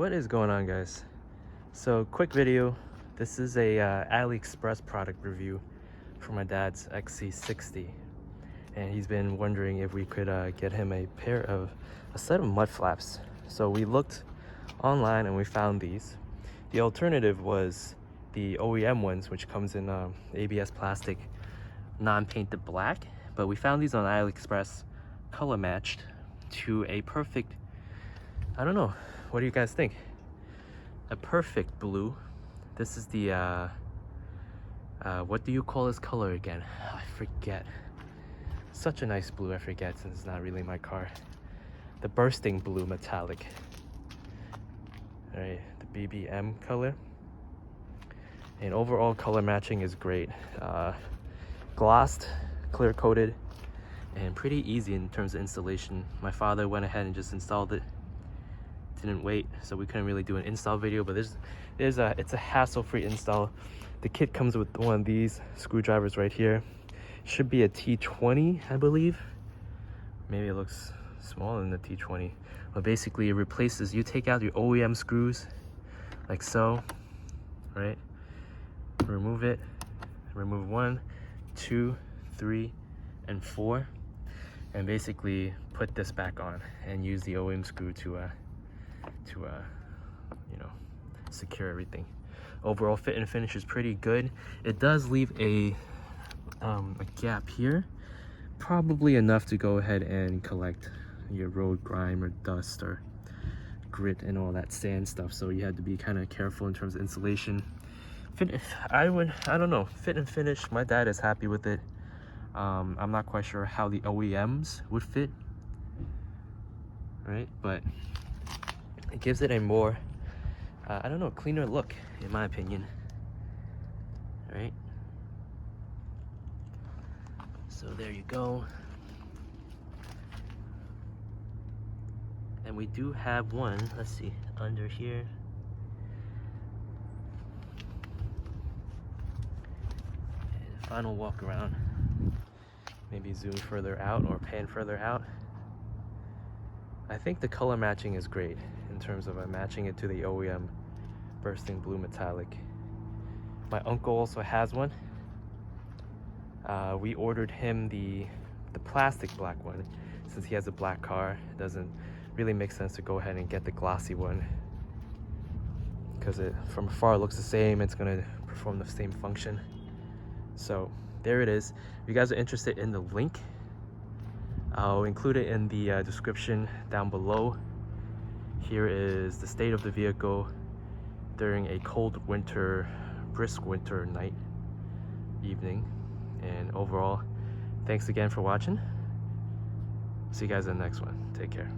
What is going on, guys? So quick video. This is a AliExpress product review for my dad's XC60, and he's been wondering if we could get him a set of mud flaps. So we looked online and we found these. The alternative was the OEM ones, which comes in ABS plastic, non-painted black, but we found these on AliExpress, color matched to a perfect, I don't know, what do you guys think? A perfect blue. This is the what do you call this color again? I forget. Such a nice blue. I forget, since it's not really my car. The bursting blue metallic. All right, the BBM color. And overall color matching is great. Glossed, clear coated, and pretty easy in terms of installation. My father went ahead and just installed it. Didn't wait, so we couldn't really do an install video, but it's a hassle-free install. The kit comes with one of these screwdrivers right here. Should be a T20, I believe. Maybe it looks smaller than the T20, but basically it replaces, you take out your OEM screws like so, right? Remove it, remove 1, 2, 3, and 4, and basically put this back on and use the OEM screw to you know, secure everything. Overall fit and finish is pretty good. It does leave a gap here, probably enough to go ahead and collect your road grime or dust or grit and all that sand stuff, so you had to be kind of careful in terms of installation. I don't know, fit and finish, my dad is happy with it. I'm not quite sure how the OEMs would fit, right? But it gives it a more, I don't know, cleaner look, in my opinion. Right? So there you go. And we do have one, let's see, under here. And final walk around. Maybe zoom further out or pan further out. I think the color matching is great in terms of matching it to the OEM bursting blue metallic. My uncle also has one. We ordered him the plastic black one. Since he has a black car, it doesn't really make sense to go ahead and get the glossy one, because it from afar looks the same. It's gonna perform the same function. So there it is. If you guys are interested in the link, I'll include it in the description down below. Here is the state of the vehicle during a cold winter, brisk winter night, evening. And overall, thanks again for watching. See you guys in the next one. Take care.